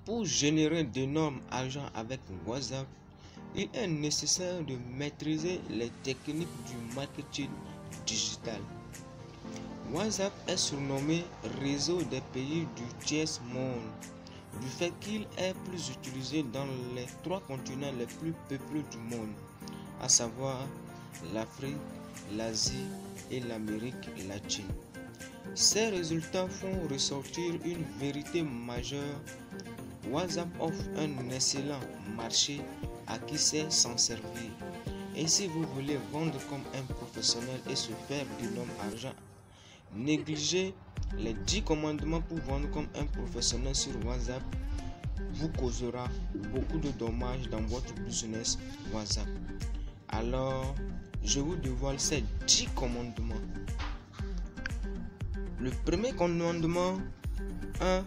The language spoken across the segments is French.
Pour générer d'énormes argent avec WhatsApp, il est nécessaire de maîtriser les techniques du marketing digital. WhatsApp est surnommé réseau des pays du tiers-monde du fait qu'il est plus utilisé dans les 3 continents les plus peuplés du monde, à savoir l'Afrique, l'Asie et l'Amérique latine. Ces résultats font ressortir une vérité majeure. WhatsApp offre un excellent marché à qui sait s'en servir. Et si vous voulez vendre comme un professionnel et se faire d'énormes argent, négligez les 10 commandements pour vendre comme un professionnel sur WhatsApp vous causera beaucoup de dommages dans votre business WhatsApp. Alors, je vous dévoile ces 10 commandements. Le premier commandement 1.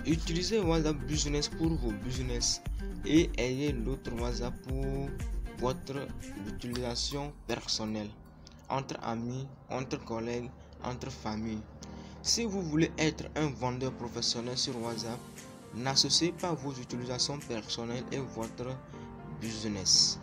Utilisez WhatsApp Business pour vos business et ayez l'autre WhatsApp pour votre utilisation personnelle, entre amis, entre collègues, entre familles. Si vous voulez être un vendeur professionnel sur WhatsApp, n'associez pas vos utilisations personnelles et votre business.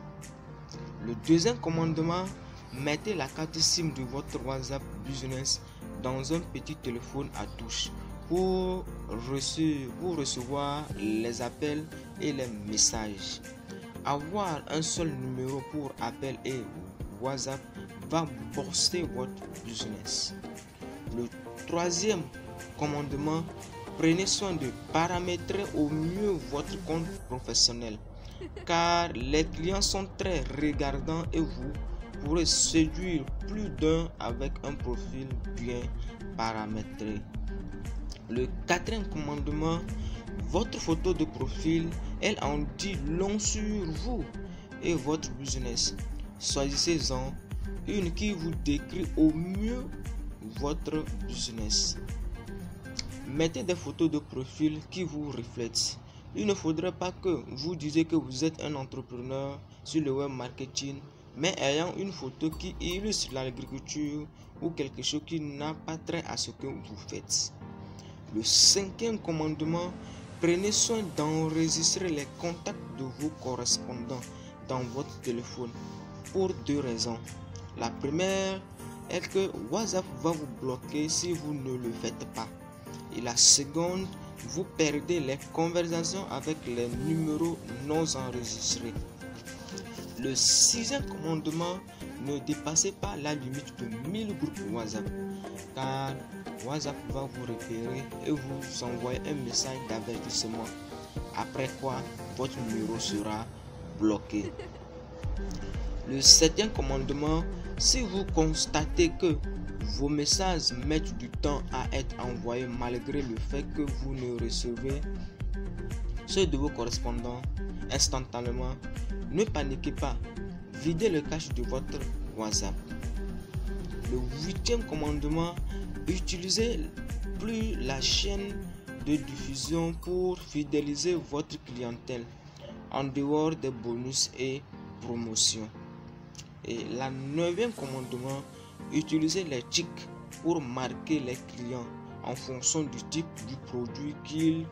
Le deuxième commandement, mettez la carte SIM de votre WhatsApp Business dans un petit téléphone à touche pour recevoir les appels et les messages. Avoir un seul numéro pour appel et WhatsApp va booster votre business. Le troisième commandement, prenez soin de paramétrer au mieux votre compte professionnel car les clients sont très regardants et vous pourrez séduire plus d'un avec un profil bien paramétré. Le quatrième commandement, votre photo de profil, elle en dit long sur vous et votre business. Choisissez-en une qui vous décrit au mieux votre business. Mettez des photos de profil qui vous reflètent. Il ne faudrait pas que vous disiez que vous êtes un entrepreneur sur le web marketing, mais ayant une photo qui illustre l'agriculture ou quelque chose qui n'a pas trait à ce que vous faites. Le cinquième commandement, prenez soin d'enregistrer les contacts de vos correspondants dans votre téléphone pour 2 raisons. La première est que WhatsApp va vous bloquer si vous ne le faites pas. Et la seconde, vous perdez les conversations avec les numéros non enregistrés. Le sixième commandement, ne dépassez pas la limite de 1000 groupes WhatsApp car WhatsApp va vous repérer et vous envoyer un message d'avertissement, après quoi votre numéro sera bloqué. Le septième commandement, si vous constatez que vos messages mettent du temps à être envoyés malgré le fait que vous ne recevez ceux de vos correspondants instantanément, ne paniquez pas, videz le cache de votre WhatsApp. Le huitième commandement, utilisez plus la chaîne de diffusion pour fidéliser votre clientèle en dehors des bonus et promotions. Et la neuvième commandement, utilisez les tics pour marquer les clients en fonction du type du produit qu'ils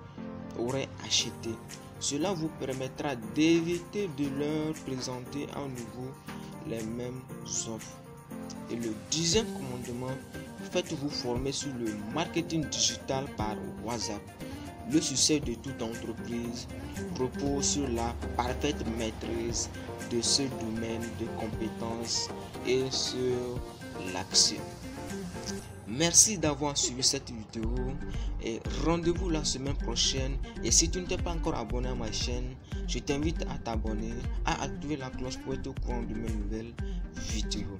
auraient acheté. Cela vous permettra d'éviter de leur présenter à nouveau les mêmes offres. Et le 10e commandement, faites-vous former sur le marketing digital par WhatsApp. Le succès de toute entreprise repose sur la parfaite maîtrise de ce domaine de compétences et sur l'action. Merci d'avoir suivi cette vidéo et rendez-vous la semaine prochaine. Et si tu ne t'es pas encore abonné à ma chaîne, je t'invite à t'abonner, à activer la cloche pour être au courant de mes nouvelles vidéos.